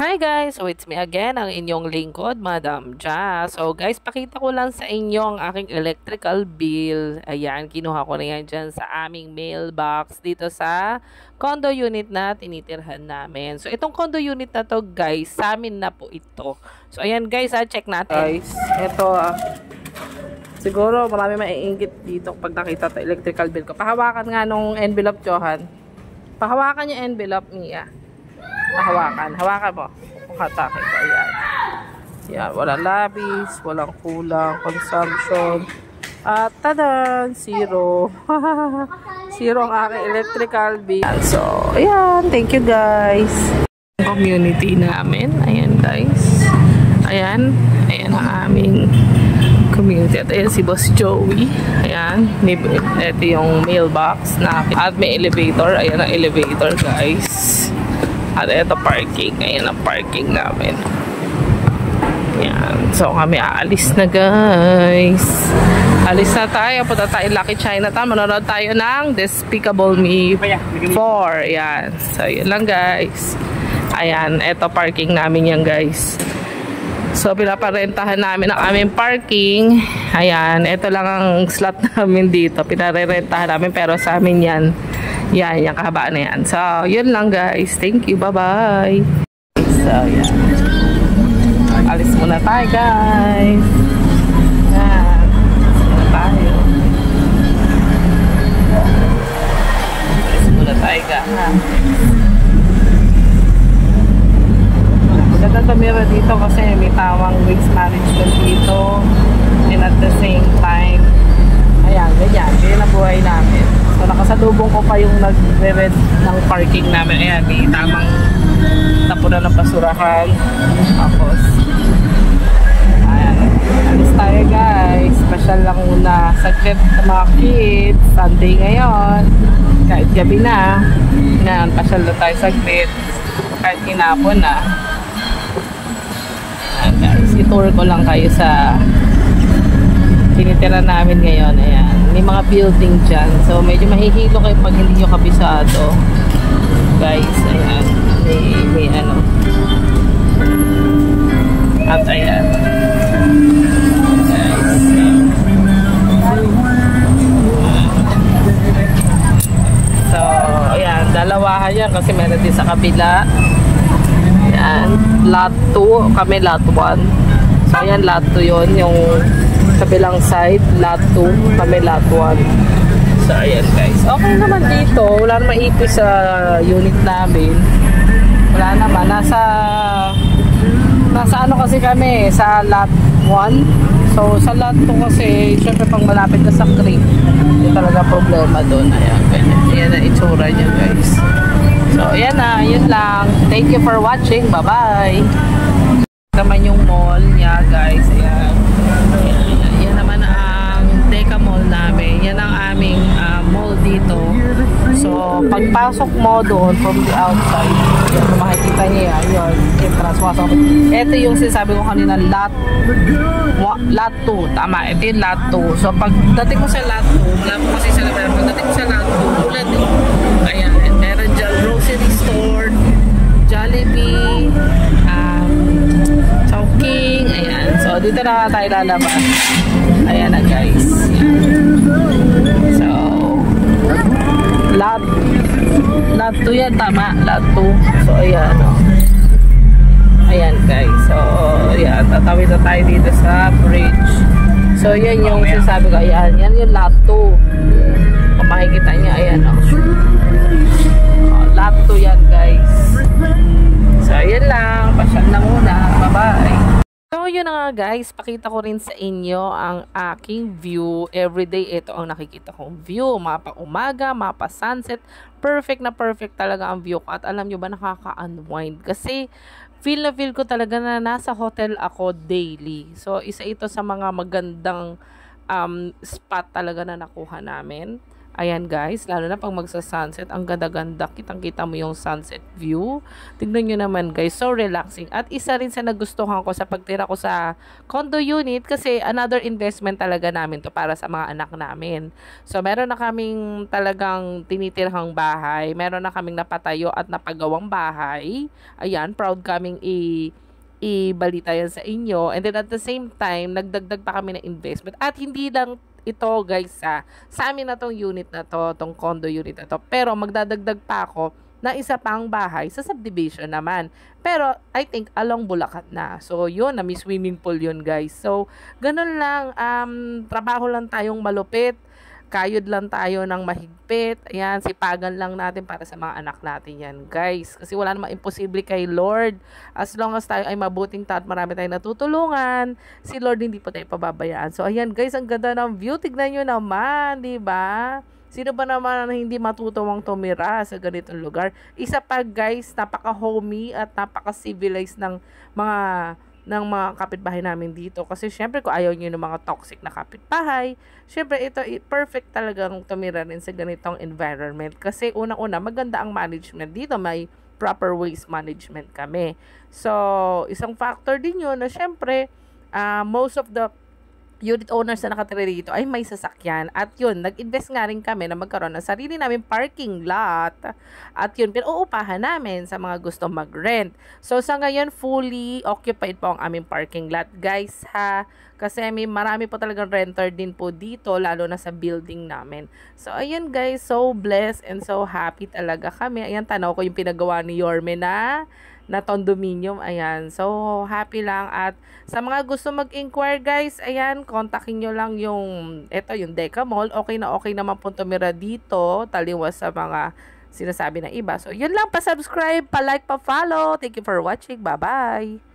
Hi guys! So it's me again, ang inyong lingkod, Madam Ja. So guys, pakita ko lang sa inyo ang aking electrical bill. Ayan, kinuha ko na yan dyan sa aming mailbox dito sa condo unit na tinitirhan namin. So itong condo unit na to guys, sa amin na po ito. So ayan guys, check natin. Guys, ito siguro marami maiinggit dito pag nakita ito electrical bill ko. Pahawakan nga nung envelope, Johan. Pahawakan yung envelope, Mia. Hawakan mo. Hatake ko. Ayan. Yan. Walang labis, walang kulang, consumption. At tadan, zero. Zero ang aking electrical bill. So, ayan. Thank you guys. Community namin. Ayan guys. Ayan. Ayan ang aming community. At ayan si Boss Joey. Ayan. Ito yung mailbox na. At may elevator. Ayan ang elevator guys. At ito parking. Ayan ang parking namin. Yan. So kami aalis na guys. Alis na tayo. Punta tayo Lucky Chinatown. Manonood tayo ng Despicable Me 4. Yan. So yun lang guys. Ayan. Ito parking namin yan guys. So pinaparentahan namin ang aming parking. Ayan. Ito lang ang slot namin dito. Pinarerentahan namin pero sa amin yan. Yan, yung kahabaan na yan. So, yun lang guys. Thank you. Bye-bye. So, yan. Alis muna tayo guys. Yan. Alis muna tayo. Alis muna tayo guys. Maganda tumira dito kasi may tawang waste management dito. And at the same time, ayan, ganyan. Ganyan ang buhay namin. So, nakasalubong ko pa yung nagre-rent ng parking namin. Ayan, may tamang tapunan ng basurahan. Tapos, ayan. Alis tayo guys. Special lang muna. Saglit sa mga kids. Sunday ngayon. Kahit gabi na. Ayan, pasyal na tayo saglit. Kahit hinapon na. Ayan guys. I-tour ko lang kayo sa tinitira namin ngayon. Ayan. May mga building dyan. So, medyo mahihilo kayo pag hindi nyo kabisado. Guys, ayan. May ano. At ayan. Guys. So, ayan. Dalawahan yan kasi meron din sa kabila. Ayan. Lot 2. Kami lot 1. So, ayan. Lot 2 yun. Yung kabilang side, lot 2, kami lot 1. So, ayan guys. Okay naman dito. Wala naman ipis sa unit namin. Wala naman. Nasa ano kasi kami, sa lot 1. So, sa lot 2 kasi, syempre pang malapit na sa creek, hindi talaga problema doon. Ayan, ganyan. Ayan ang itsura niya guys. So, ayan na. Yun lang. Thank you for watching. Bye-bye. Naman yung mall niya guys. Ayan. Yan naman ang Deca Mall namin. Yan ang aming mall dito. So, pagpasok mo doon from the outside, yan, makikita niya yan. Yun, entrance. Ito yung sinasabi ko kanina, lot 2. Tama, ito yung lot 2. So, pagdating mo sa lot 2, wala mo kasi sa laban. Pagdating mo sa lot 2, ulan eh. Ayan, meron dyan grocery store, Jollibee, Chowking, ayan. So, dito na tayo lalabas. Ayan na guys. Ayan. So, lot 2 yan, tama. Lot 2. So, ayan. Ayan guys. So, ayan. Tatawid na tayo dito sa bridge. So, yan yung sinasabi ko. Ayan. Yan yung lot 2. Kung makikita nyo, ayan. Lot 2 yan guys. So, ayan lang. Pasyal na muna. Bye-bye. So, yun na nga guys. Pakita ko rin sa inyo ang aking view. Everyday, ito ang nakikita kong view. Mapa umaga, mapa sunset. Perfect na perfect talaga ang view ko. At alam nyo ba, nakaka-unwind. Kasi, feel na feel ko talaga na nasa hotel ako daily. So, isa ito sa mga magandang spot talaga na nakuha namin. Ayan guys, lalo na pag magsa-sunset, ang ganda-ganda, kitang-kita mo yung sunset view. Tignan nyo naman guys, so relaxing. At isa rin sa nagustuhan ko sa pagtira ko sa condo unit kasi another investment talaga namin to para sa mga anak namin. So meron na kaming talagang tinitirhang bahay, meron na kaming napatayo at napagawang bahay. Ayan, proud kaming ibalita yan sa inyo. And then at the same time, nagdagdag pa kami ng investment. At hindi lang ito guys sa amin na tong unit na to, tong condo unit na to. Pero magdadagdag pa ako na isa pang bahay sa subdivision naman. Pero I think along Bulacan na. So yun, na may swimming pool yun guys. So ganun lang, trabaho lang tayong malupit. Kayod lang tayo ng mahigpit. Ayan, sipagan lang natin para sa mga anak natin yan, guys. Kasi wala namang imposible kay Lord. As long as tayo ay mabuting tao at marami tayong natutulungan, si Lord hindi po tayo pababayaan. So, ayan, guys, ang ganda ng view. Tignan nyo naman, di ba? Sino ba naman ang hindi matutuwang tumira sa ganitong lugar? Isa pa, guys, napaka-homey at napaka-civilized ng mga kapitbahay namin dito. Kasi syempre kung ayaw nyo ng mga toxic na kapitbahay, syempre ito perfect talagang tumira rin sa ganitong environment. Kasi unang-una, maganda ang management dito. May proper waste management kami. So, isang factor din yun na syempre, most of the unit owners na nakatira dito ay may sasakyan. At yun, nag-invest nga rin kami na magkaroon ng sarili namin parking lot. At yun, pinauupahan namin sa mga gusto mag-rent. So, sa ngayon, fully occupied po ang aming parking lot, guys, ha? Kasi marami po talagang renter din po dito, lalo na sa building namin. So, ayan, guys, so blessed and so happy talaga kami. Ayan, tanaw ko yung pinagawa ni Yorme na condominium. Ayan. So, happy lang. At sa mga gusto mag-inquire, guys, ayan, kontakin nyo lang yung Deca Mall. Okay na okay naman po tumira dito. Taliwas sa mga sinasabi ng iba. So, yun lang. Pa-subscribe, pa-like, pa-follow. Thank you for watching. Bye-bye!